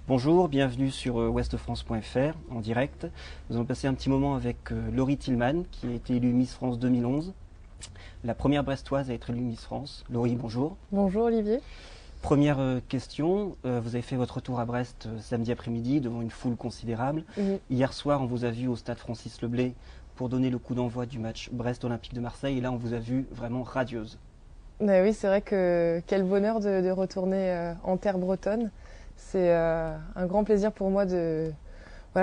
Bonjour, bienvenue sur ouestfrance.fr en direct. Nous allons passer un petit moment avec Laurie Tillman qui a été élue Miss France 2011. La première brestoise à être élue Miss France. Laurie, bonjour. Bonjour Olivier. Première question, vous avez fait votre retour à Brest samedi après-midi devant une foule considérable. Hier soir, on vous a vu au stade Francis Leblay pour donner le coup d'envoi du match Brest Olympique de Marseille et là on vous a vu vraiment radieuse. Ben oui, c'est vrai que quel bonheur de retourner en terre bretonne. C'est un grand plaisir pour moi de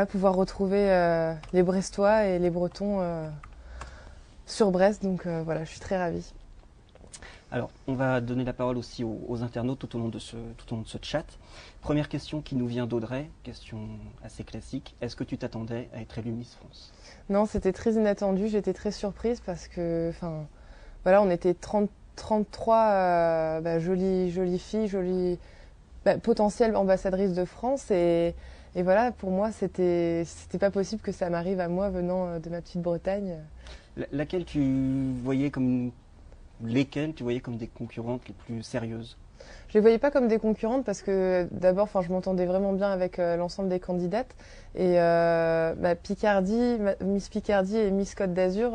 pouvoir retrouver les Brestois et les Bretons sur Brest. Donc je suis très ravie. Alors, on va donner la parole aussi aux internautes tout au long de ce chat. Première question qui nous vient d'Audrey, question assez classique. Est-ce que tu t'attendais à être élue Miss France? Non, c'était très inattendu. J'étais très surprise parce que, on était 33 jolies filles, potentielles ambassadrices de France. Et voilà, pour moi, c'était pas possible que ça m'arrive à moi venant de ma petite Bretagne. Lesquelles tu voyais comme des concurrentes les plus sérieuses? Je les voyais pas comme des concurrentes parce que d'abord, je m'entendais vraiment bien avec l'ensemble des candidates. Et Miss Picardie et Miss Côte d'Azur,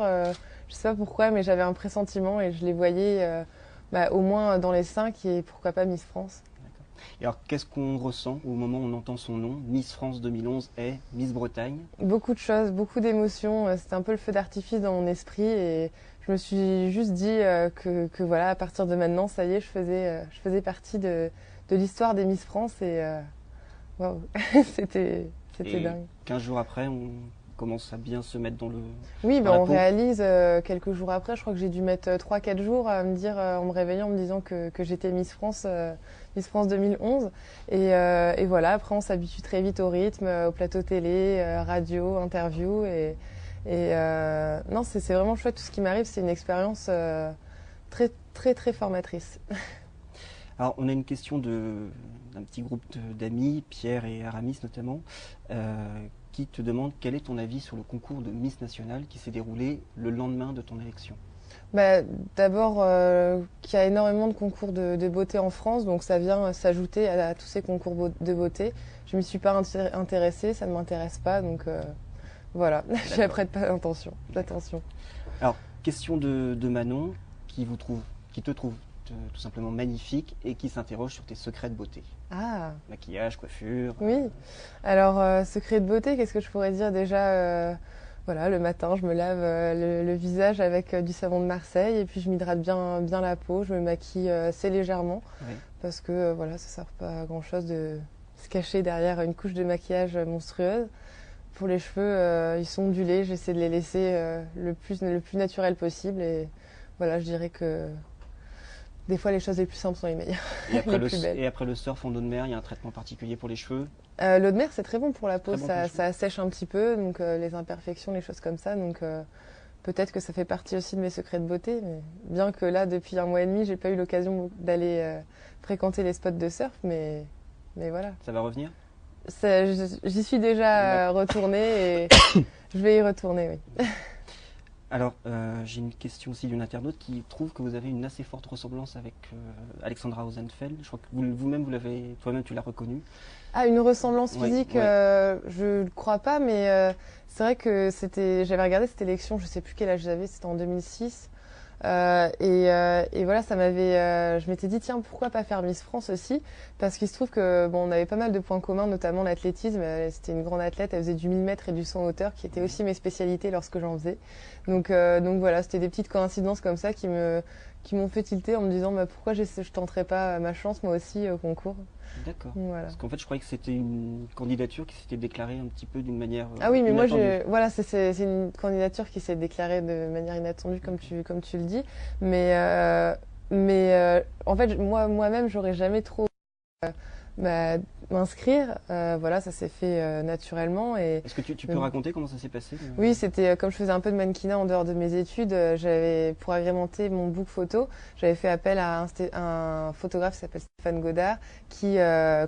je sais pas pourquoi, mais j'avais un pressentiment et je les voyais au moins dans les 5 et pourquoi pas Miss France. Et alors, qu'est-ce qu'on ressent au moment où on entend son nom? Miss France 2011 est Miss Bretagne. Beaucoup de choses, beaucoup d'émotions. C'était un peu le feu d'artifice dans mon esprit et je me suis juste dit que voilà, à partir de maintenant, ça y est, je faisais partie de l'histoire des Miss France et waouh, c'était dingue. 15 jours après, on commence à bien se mettre dans le. Oui, on réalise quelques jours après. Je crois que j'ai dû mettre 3-4 jours à me dire, en me réveillant, en me disant que j'étais Miss France 2011. Et voilà, après on s'habitue très vite au rythme, au plateau télé, radio, interview. Non, c'est vraiment chouette. Tout ce qui m'arrive, c'est une expérience très, très, très formatrice. Alors, on a une question d'un petit groupe d'amis, Pierre et Aramis notamment, qui te demande quel est ton avis sur le concours de Miss Nationale qui s'est déroulé le lendemain de ton élection. D'abord, qu'il y a énormément de concours de beauté en France, donc ça vient s'ajouter à tous ces concours de beauté. Je m'y suis pas intéressée, ça ne m'intéresse pas, donc voilà, je ne prête pas d'attention. Alors, question de Manon, qui te trouve tout simplement magnifique et qui s'interroge sur tes secrets de beauté. Ah. Maquillage, coiffure. Oui. Alors, secret de beauté, qu'est-ce que je pourrais dire déjà le matin, je me lave le visage avec du savon de Marseille et puis je m'hydrate bien la peau. Je me maquille assez légèrement parce que ça sert pas à grand chose de se cacher derrière une couche de maquillage monstrueuse. Pour les cheveux, ils sont ondulés. J'essaie de les laisser le plus naturel possible et voilà, je dirais que des fois les choses les plus simples sont les meilleures. Et après le surf en eau de mer, il y a un traitement particulier pour les cheveux? L'eau de mer, c'est très bon pour la peau, ça assèche un petit peu, donc les imperfections, les choses comme ça. Donc peut-être que ça fait partie aussi de mes secrets de beauté. Mais bien que là, depuis 1 mois et demi, j'ai pas eu l'occasion d'aller fréquenter les spots de surf, mais voilà. Ça va revenir? J'y suis déjà retournée et je vais y retourner, oui. Alors, j'ai une question aussi d'une internaute qui trouve que vous avez une assez forte ressemblance avec Alexandra Rosenfeld. Je crois que vous-même, toi-même, tu l'as reconnue. Ah, une ressemblance physique, je ne crois pas, mais c'est vrai que j'avais regardé cette élection, je ne sais plus quel âge j'avais, c'était en 2006. Et voilà, je m'étais dit, tiens, pourquoi pas faire Miss France aussi? Parce qu'il se trouve que, on avait pas mal de points communs, notamment l'athlétisme. C'était une grande athlète, elle faisait du 1000 mètres et du 100 hauteur, qui étaient aussi mes spécialités lorsque j'en faisais. Donc voilà, c'était des petites coïncidences comme ça qui m'ont fait tilter en me disant, pourquoi je tenterais pas ma chance moi aussi au concours. D'accord. Voilà. Parce qu'en fait, je croyais que c'était une candidature qui s'était déclarée un petit peu d'une manière Ah oui, mais inattendue. moi, c'est une candidature qui s'est déclarée de manière inattendue, comme tu le dis. Mais en fait, moi-même, j'aurais jamais trop m'inscrire. Ça s'est fait naturellement. Est-ce que tu peux raconter comment ça s'est passé? Oui, c'était comme je faisais un peu de mannequinat en dehors de mes études, pour agrémenter mon book photo, j'avais fait appel à un photographe qui s'appelle Stéphane Godard, qui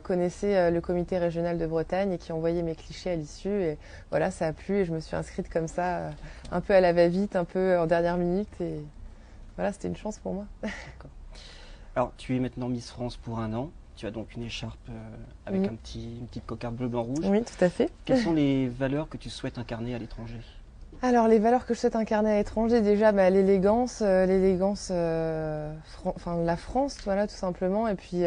connaissait le comité régional de Bretagne et qui envoyait mes clichés à l'issue. Et voilà, ça a plu et je me suis inscrite comme ça, un peu à la va-vite, un peu en dernière minute. Et voilà, c'était une chance pour moi. D'accord. Alors, tu es maintenant Miss France pour 1 an. Tu as donc une écharpe avec une petite cocarde bleu, blanc, rouge. Oui, tout à fait. Quelles sont les valeurs que tu souhaites incarner à l'étranger? Alors, les valeurs que je souhaite incarner à l'étranger, déjà, l'élégance, la France, voilà, tout simplement. Et puis,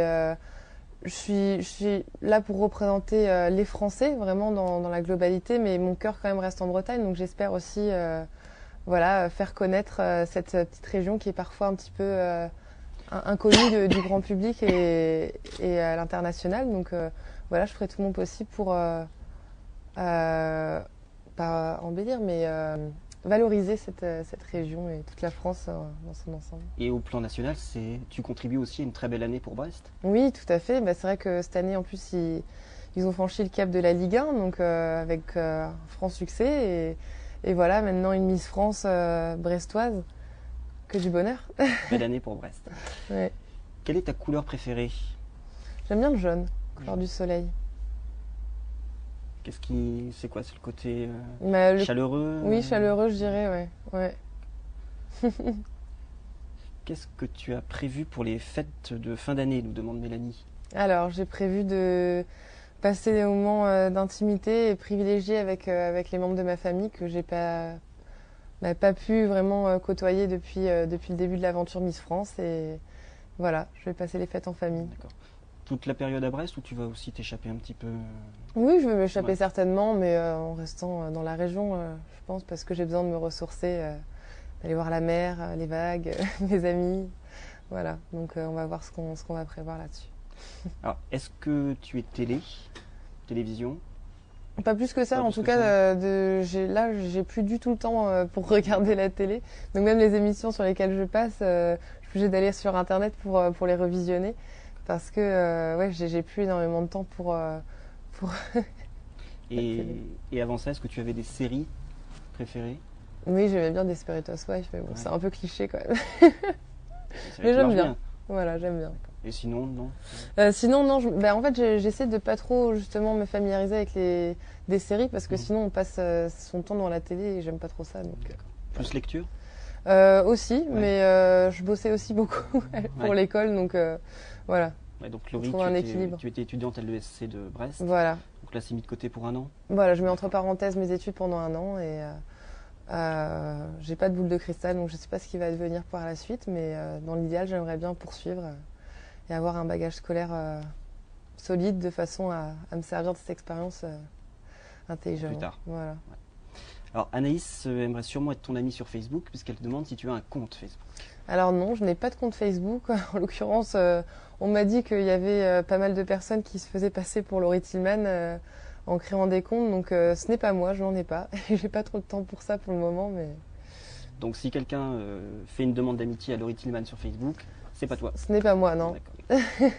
je suis là pour représenter les Français, vraiment dans la globalité, mais mon cœur quand même reste en Bretagne, donc j'espère aussi, faire connaître cette petite région qui est parfois un petit peu inconnue du grand public et à l'international. Donc, je ferai tout mon possible pour pas embellir, mais valoriser cette région et toute la France dans son ensemble. Et au plan national, tu contribues aussi à une très belle année pour Brest? Oui, tout à fait. C'est vrai que cette année, en plus, ils ont franchi le cap de la Ligue 1, donc avec un franc succès. Et voilà, maintenant une Miss France brestoise. Que du bonheur. Belle année pour Brest. Ouais. Quelle est ta couleur préférée? J'aime bien le jaune, couleur du soleil. C'est quoi? C'est le côté chaleureux? Oui, chaleureux, je dirais, ouais. Qu'est-ce que tu as prévu pour les fêtes de fin d'année, nous demande Mélanie? Alors, j'ai prévu de passer des moments d'intimité et privilégiés avec les membres de ma famille que j'ai pas pu vraiment côtoyer depuis le début de l'aventure Miss France. Et voilà, je vais passer les fêtes en famille. D'accord. Toute la période à Brest ou tu vas aussi t'échapper un petit peu? Oui, je vais m'échapper certainement, mais en restant dans la région, je pense, parce que j'ai besoin de me ressourcer, d'aller voir la mer, les vagues, mes amis. Voilà, donc on va voir ce qu'on va prévoir là-dessus. Alors, est-ce que tu es télévision? Pas plus que ça, en tout cas, j'ai plus du tout le temps pour regarder la télé. Donc même les émissions sur lesquelles je passe, je suis obligée d'aller sur Internet pour les revisionner. Parce que j'ai plus énormément de temps pour Et avant ça, est-ce que tu avais des séries préférées? Oui, j'aimais bien Desperate Wife, mais bon, c'est un peu cliché quand même. Mais j'aime bien. Voilà, j'aime bien. Et sinon, non? Sinon, non. En fait, j'essaie de pas trop justement me familiariser avec des séries parce que sinon on passe son temps dans la télé et j'aime pas trop ça. Donc, plus lecture? Aussi, mais je bossais aussi beaucoup pour l'école, donc voilà. Ouais, donc Laurie, tu étais étudiante à l'ESC de Brest. Voilà. Donc là, c'est mis de côté pour un an. Voilà, je mets entre parenthèses mes études pendant un an et j'ai pas de boule de cristal, donc je sais pas ce qui va devenir par la suite, mais dans l'idéal, j'aimerais bien poursuivre et avoir un bagage scolaire solide de façon à me servir de cette expérience intelligente. Plus tard. Voilà. Ouais. Alors Anaïs aimerait sûrement être ton amie sur Facebook puisqu'elle te demande si tu as un compte Facebook. Alors non, je n'ai pas de compte Facebook. En l'occurrence, on m'a dit qu'il y avait pas mal de personnes qui se faisaient passer pour Laurie Tillman en créant des comptes, donc ce n'est pas moi, je n'en ai pas. J'ai pas trop de temps pour ça pour le moment, mais... Donc si quelqu'un fait une demande d'amitié à Laurie Tillman sur Facebook, c'est pas toi? Ce n'est pas moi, non. Okay.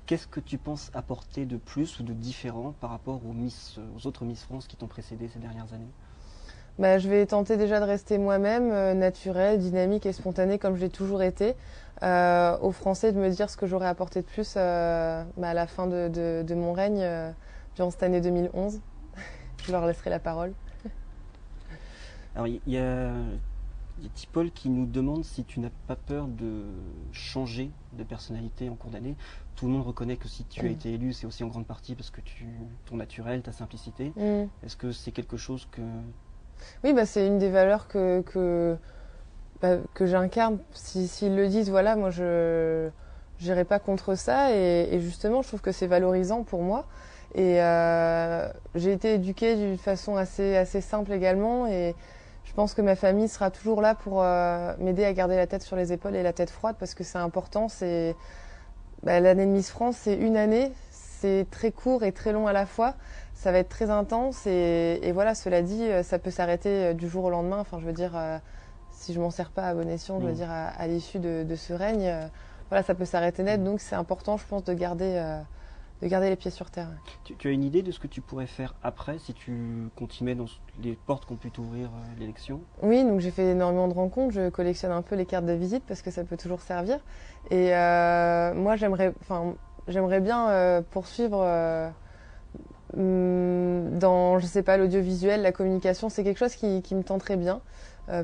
Qu'est-ce que tu penses apporter de plus ou de différent par rapport aux autres Miss France qui t'ont précédé ces dernières années? Je vais tenter déjà de rester moi-même, naturelle, dynamique et spontanée comme je l'ai toujours été. Aux Français de me dire ce que j'aurais apporté de plus à la fin de mon règne durant cette année 2011. Je leur laisserai la parole. Alors il y a Tipol qui nous demande si tu n'as pas peur de changer de personnalité en cours d'année. Tout le monde reconnaît que si tu as été élu, c'est aussi en grande partie parce que ton naturel, ta simplicité. Est-ce que c'est quelque chose que... Oui, c'est une des valeurs que j'incarne. S'ils le disent, voilà, moi je n'irai pas contre ça. Et justement, je trouve que c'est valorisant pour moi. Et j'ai été éduquée d'une façon assez simple également. Et je pense que ma famille sera toujours là pour m'aider à garder la tête sur les épaules et la tête froide parce que c'est important. L'année de Miss France, c'est une année. C'est très court et très long à la fois. Ça va être très intense et voilà, cela dit, ça peut s'arrêter du jour au lendemain. Enfin, je veux dire, si je m'en sers pas à bon escient, je veux dire, à l'issue de ce règne, voilà, ça peut s'arrêter net. Donc, c'est important, je pense, de garder les pieds sur terre. Tu as une idée de ce que tu pourrais faire après si tu continuais dans les portes qu'ont pu t'ouvrir l'élection? Oui, donc j'ai fait énormément de rencontres. Je collectionne un peu les cartes de visite parce que ça peut toujours servir. Et moi, j'aimerais bien poursuivre dans, je sais pas, l'audiovisuel, la communication. C'est quelque chose qui me tenterait bien.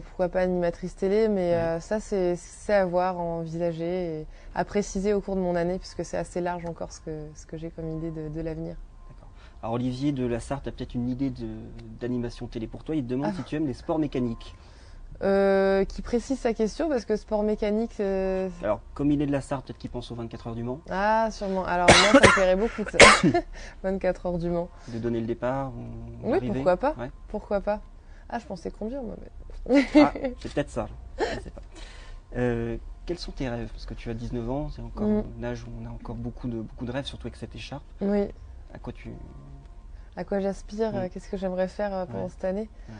pourquoi pas animatrice télé, mais ça c'est à voir, à envisager et à préciser au cours de mon année, puisque c'est assez large encore ce que j'ai comme idée de l'avenir. D'accord. Alors Olivier de la Sarthe a peut-être une idée d'animation télé pour toi. Il te demande si tu aimes les sports mécaniques. Qui précise sa question, parce que sport mécanique... Alors, comme il est de la Sarthe, peut-être qu'il pense aux 24 heures du Mans. Ah, sûrement. Alors moi, ça me plairait beaucoup, ça. 24 heures du Mans. De donner le départ Oui, pourquoi pas. Ouais. Pourquoi pas. Ah, je pensais conduire, moi. Ah, c'est peut-être ça. Je ne sais pas. Quels sont tes rêves? Parce que tu as 19 ans, c'est encore un âge où on a encore beaucoup de rêves, surtout avec cette écharpe. Oui. À quoi j'aspire? Qu'est-ce que j'aimerais faire pendant cette année? Ouais.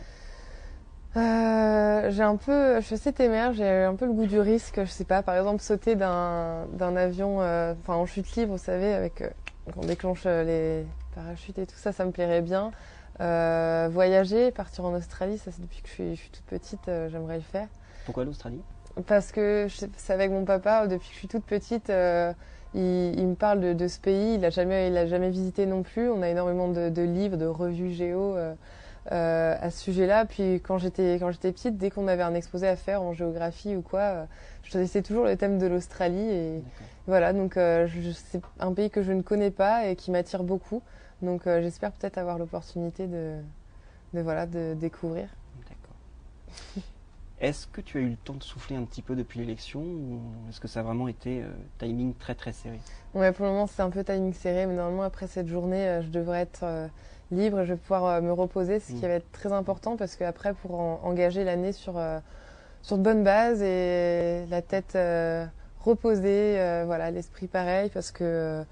Je sais téméraire, j'ai un peu le goût du risque, je sais pas, par exemple sauter d'un avion, en chute libre, vous savez, avec quand on déclenche les parachutes et tout ça, ça me plairait bien. Voyager, partir en Australie, ça c'est depuis que je suis toute petite, j'aimerais le faire. Pourquoi l'Australie? Parce que c'est avec mon papa, depuis que je suis toute petite, il me parle de ce pays, il a jamais visité non plus. On a énormément de livres, de revues géo à ce sujet-là. Puis quand j'étais petite, dès qu'on avait un exposé à faire en géographie ou quoi, je choisissais toujours le thème de l'Australie. Et voilà, donc c'est un pays que je ne connais pas et qui m'attire beaucoup. Donc j'espère peut-être avoir l'opportunité de découvrir. D'accord. Est-ce que tu as eu le temps de souffler un petit peu depuis l'élection, ou est-ce que ça a vraiment été timing très très serré? Ouais, pour le moment c'est un peu timing serré, mais normalement après cette journée, je devrais être libre et je vais pouvoir me reposer, ce qui va être très important, parce qu'après pour engager l'année sur de bonnes bases et la tête reposée, l'esprit pareil, parce que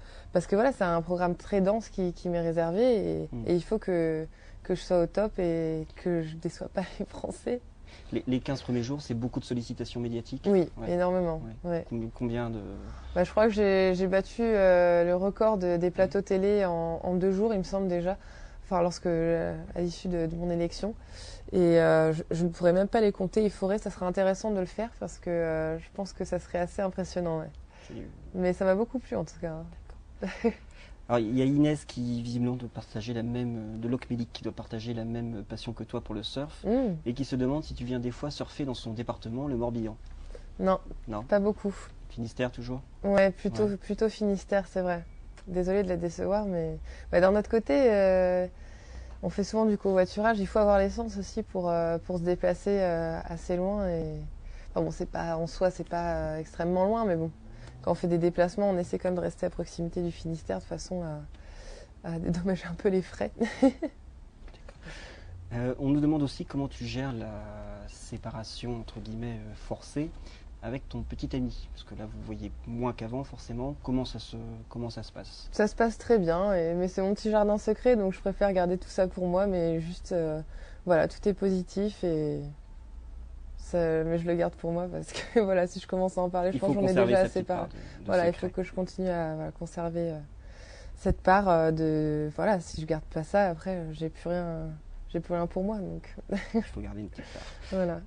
voilà, c'est un programme très dense qui m'est réservé et il faut que je sois au top et que je déçois pas les Français. Les 15 premiers jours, c'est beaucoup de sollicitations médiatiques? Oui, énormément. Ouais. Combien de... Je crois que j'ai battu le record des plateaux télé en 2 jours, il me semble déjà, à l'issue de mon élection. Et je ne pourrais même pas les compter, ça serait intéressant de le faire, parce que je pense que ça serait assez impressionnant. Ouais. Mais ça m'a beaucoup plu en tout cas. Alors, il y a Inès qui visiblement doit partager de Locmédic, qui doit partager la même passion que toi pour le surf, et qui se demande si tu viens des fois surfer dans son département, le Morbihan. Non, pas beaucoup. Finistère toujours? Ouais, plutôt Finistère, c'est vrai. Désolée de la décevoir, mais d'un autre côté, on fait souvent du covoiturage. Il faut avoir l'essence aussi pour se déplacer assez loin. En soi, c'est pas extrêmement loin, mais bon. Quand on fait des déplacements, on essaie quand même de rester à proximité du Finistère de façon à dédommager un peu les frais. On nous demande aussi comment tu gères la séparation entre guillemets forcée avec ton petit ami, parce que là vous voyez moins qu'avant forcément. Comment ça se passe? Ça se passe très bien, mais c'est mon petit jardin secret, donc je préfère garder tout ça pour moi, mais juste tout est positif mais je le garde pour moi, parce que si je commence à en parler, je pense que j'en ai déjà assez parlé. Il faut que je continue à conserver cette part si je garde pas ça, après j'ai plus rien pour moi, donc il faut garder une petite part. Voilà.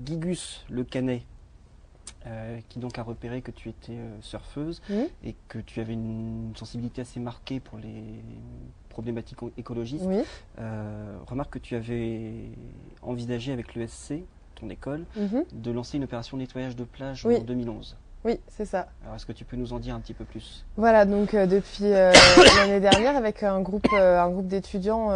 Guigus Le Canet, qui donc a repéré que tu étais surfeuse et que tu avais une sensibilité assez marquée pour les problématiques écologistes, remarque que tu avais envisagé avec l'ESC, ton école, de lancer une opération nettoyage de plage en 2011. Oui, c'est ça. Alors, est-ce que tu peux nous en dire un petit peu plus? Voilà, donc depuis l'année dernière, avec un groupe d'étudiants,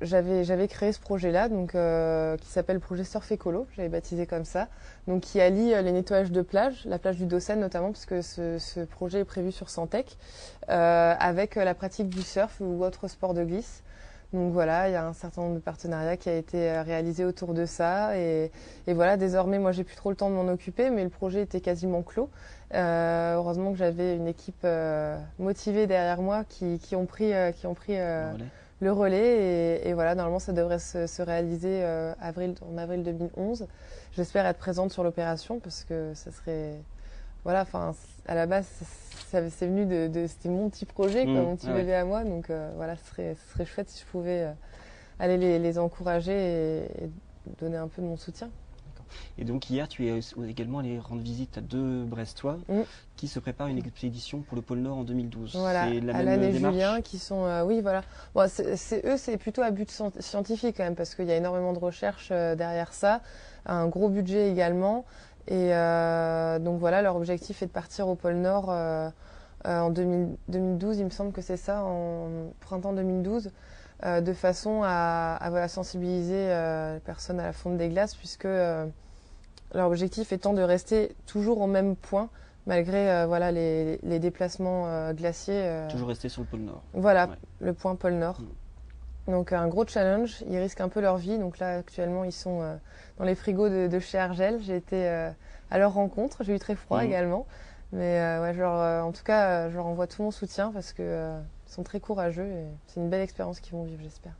j'avais créé ce projet-là, donc qui s'appelle le projet Surf Écolo, j'avais baptisé comme ça, donc qui allie les nettoyages de plage, la plage du Dossen notamment, puisque ce projet est prévu sur Santec, avec la pratique du surf ou autre sport de glisse. Donc voilà, il y a un certain nombre de partenariats qui a été réalisé autour de ça. Et voilà, désormais, moi, j'ai plus trop le temps de m'en occuper, mais le projet était quasiment clos. Heureusement que j'avais une équipe motivée derrière moi qui ont pris le relais. Et voilà, normalement, ça devrait se réaliser en avril 2011. J'espère être présente sur l'opération, parce que ça serait... Voilà, à la base, c'est venu c'était mon petit projet, mon petit bébé à moi. Donc ce serait chouette si je pouvais aller les encourager et donner un peu de mon soutien. D'accord. Et donc hier, tu es également allé rendre visite à 2 Brestois qui se préparent une expédition pour le pôle Nord en 2012. Voilà, c'est la Alan même et démarche. Julien qui sont... oui, voilà. Bon, eux, c'est plutôt à but scientifique quand même, parce qu'il y a énormément de recherches derrière ça, un gros budget également. Et donc voilà, leur objectif est de partir au pôle Nord en 2012, il me semble que c'est ça, en printemps 2012. De façon à voilà, sensibiliser les personnes à la fonte des glaces, puisque leur objectif étant de rester toujours au même point, malgré voilà, les déplacements glaciers. Toujours rester sur le pôle Nord. Voilà, Ouais. le point pôle Nord. Donc un gros challenge, ils risquent un peu leur vie. Donc là, actuellement, ils sont dans les frigos de chez Argel. J'ai été à leur rencontre, j'ai eu très froid également. Mais ouais, en tout cas, je leur envoie tout mon soutien parce que ils sont très courageux et c'est une belle expérience qu'ils vont vivre, j'espère.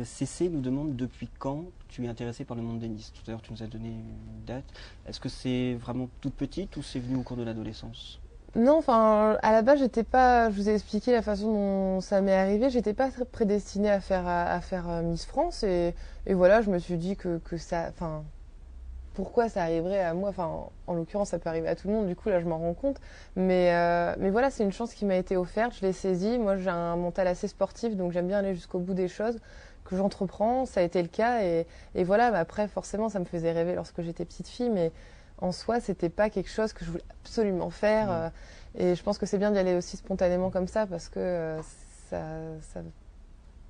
CC nous demande depuis quand tu es intéressée par le monde des Nice. Tout à l'heure, tu nous as donné une date. Est-ce que c'est vraiment toute petite ou c'est venu au cours de l'adolescence? Non, enfin, à la base, j'étais pas. Je vous ai expliqué la façon dont ça m'est arrivé. J'étais pas très prédestinée à faire Miss France et voilà, je me suis dit que ça. Enfin, pourquoi ça arriverait à moi? Enfin, en l'occurrence, ça peut arriver à tout le monde. Du coup, là, je m'en rends compte. Mais voilà, c'est une chance qui m'a été offerte. Je l'ai saisie. Moi, j'ai un mental assez sportif, donc j'aime bien aller jusqu'au bout des choses que j'entreprends. Ça a été le cas et voilà. Mais après, forcément, ça me faisait rêver lorsque j'étais petite fille, mais en soi, c'était pas quelque chose que je voulais absolument faire. Et je pense que c'est bien d'y aller aussi spontanément comme ça parce que ça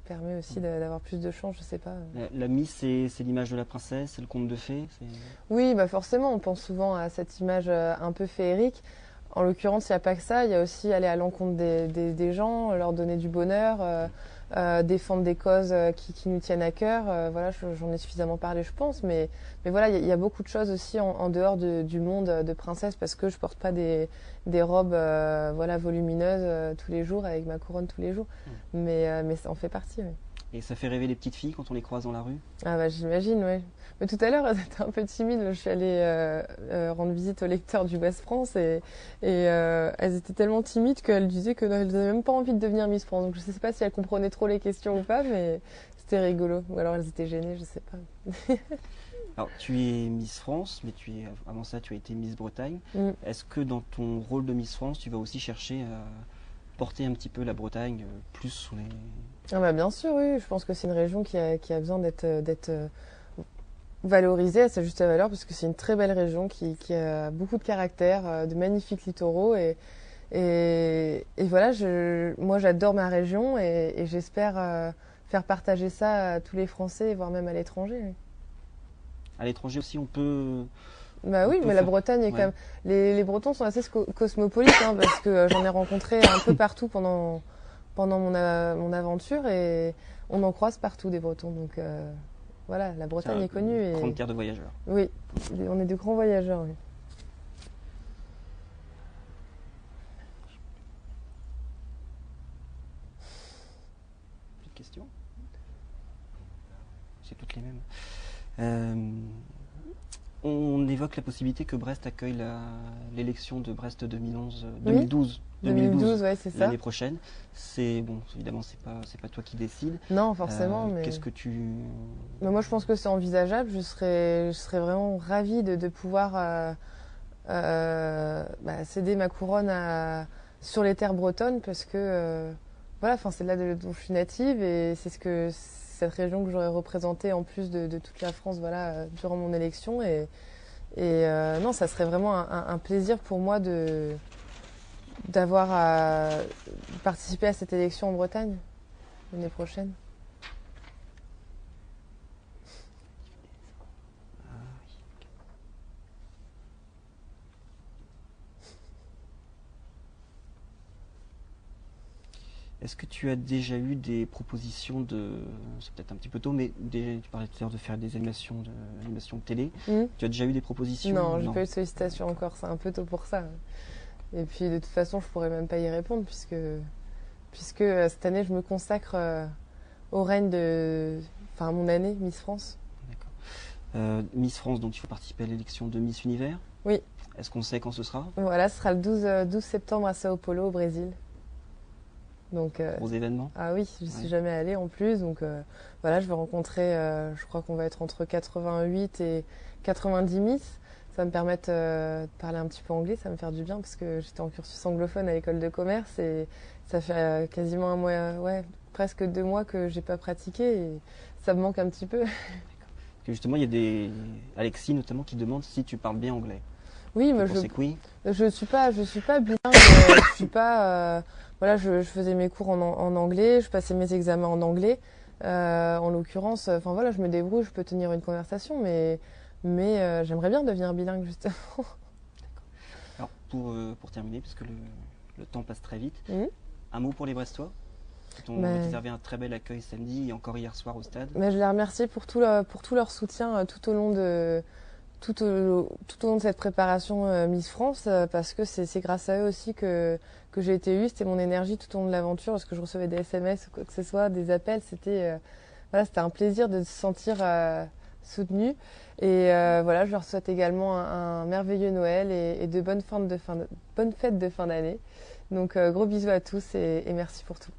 permet aussi d'avoir plus de chance, je sais pas. La Miss, c'est l'image de la princesse, c'est le conte de fées. Oui, bah forcément, on pense souvent à cette image un peu féerique. En l'occurrence, il n'y a pas que ça, il y a aussi aller à l'encontre des gens, leur donner du bonheur, défendre des causes qui nous tiennent à cœur. Voilà, j'en ai suffisamment parlé, je pense, mais voilà, il y a beaucoup de choses aussi en dehors du monde de princesse parce que je porte pas des robes voilà, volumineuses tous les jours avec ma couronne tous les jours, mais ça en fait partie. Oui. Et ça fait rêver les petites filles quand on les croise dans la rue? Ah bah j'imagine, oui. Mais tout à l'heure, elles étaient un peu timides. Je suis allée rendre visite aux lecteurs du West France et elles étaient tellement timides qu'elles disaient qu'elles n'avaient même pas envie de devenir Miss France. Donc je ne sais pas si elles comprenaient trop les questions ou pas, mais c'était rigolo. Ou alors elles étaient gênées, je ne sais pas. Alors tu es Miss France, mais avant ça tu as été Miss Bretagne. Est-ce que dans ton rôle de Miss France, tu vas aussi chercher à porter un petit peu la Bretagne plus sous les... Ah bah bien sûr, oui. Je pense que c'est une région qui a besoin d'être valorisée à sa juste valeur parce que c'est une très belle région qui a beaucoup de caractère, de magnifiques littoraux et voilà, moi j'adore ma région et j'espère faire partager ça à tous les Français, voire même à l'étranger. Oui. À l'étranger aussi, on peut... Bah oui, mais la Bretagne est quand même... Les Bretons sont assez cosmopolites hein, parce que j'en ai rencontré un peu partout pendant mon aventure et on en croise partout des Bretons. Donc voilà, la Bretagne est connue. Une grande terre de voyageurs. Oui, on est de grands voyageurs. Oui. Plus de questions? C'est toutes les mêmes. On évoque la possibilité que Brest accueille l'élection de Brest 2012 ouais, c'est ça. l'année prochaine. C'est bon, évidemment, c'est pas toi qui décides. Non, forcément, mais qu'est-ce que tu... Mais moi, je pense que c'est envisageable. Je serais vraiment ravie de pouvoir céder ma couronne sur les terres bretonnes parce que voilà, enfin, c'est là dont je suis native et c'est cette région que j'aurais représentée en plus de toute la France, voilà, durant mon élection et non, ça serait vraiment un plaisir pour moi d'avoir participé à cette élection en Bretagne l'année prochaine. Est-ce que tu as déjà eu des propositions c'est peut-être un petit peu tôt, mais tu parlais tout à l'heure de faire des animations de télé. Tu as déjà eu des propositions? Non, j'ai pas eu de sollicitation encore, c'est un peu tôt pour ça. Et puis de toute façon, je pourrais même pas y répondre puisque cette année, je me consacre au règne à mon année Miss France. D'accord. Miss France, donc il faut participer à l'élection de Miss Univers? Oui. Est-ce qu'on sait quand ce sera? Voilà, ce sera le 12 septembre à Sao Paulo, au Brésil. Donc, gros événement. Ah oui, je suis jamais allée en plus. Donc voilà, je vais rencontrer, je crois qu'on va être entre 88 et 90 Miss. Ça va me permettre de parler un petit peu anglais, ça va me faire du bien parce que j'étais en cursus anglophone à l'école de commerce et ça fait quasiment un mois, presque 2 mois que j'ai pas pratiqué et ça me manque un petit peu. Parce que justement, il y a des Alexis notamment qui demandent si tu parles bien anglais. Oui, mais oui. Je suis pas bilingue. Je suis pas. Voilà, je faisais mes cours en anglais, je passais mes examens en anglais. En l'occurrence, enfin voilà, je me débrouille, je peux tenir une conversation, mais j'aimerais bien devenir bilingue justement. Alors pour terminer, parce que le temps passe très vite, un mot pour les Brestois qui t'ont réservé un très bel accueil samedi et encore hier soir au stade. Mais je les remercie pour tout leur soutien tout au long de cette préparation Miss France, parce que c'est grâce à eux aussi que j'ai été eue. C'était mon énergie tout au long de l'aventure, parce que je recevais des SMS ou quoi que ce soit, des appels. C'était un plaisir de se sentir soutenue. Et voilà, je leur souhaite également un merveilleux Noël et de bonnes fêtes de fin d'année. Donc gros bisous à tous et merci pour tout.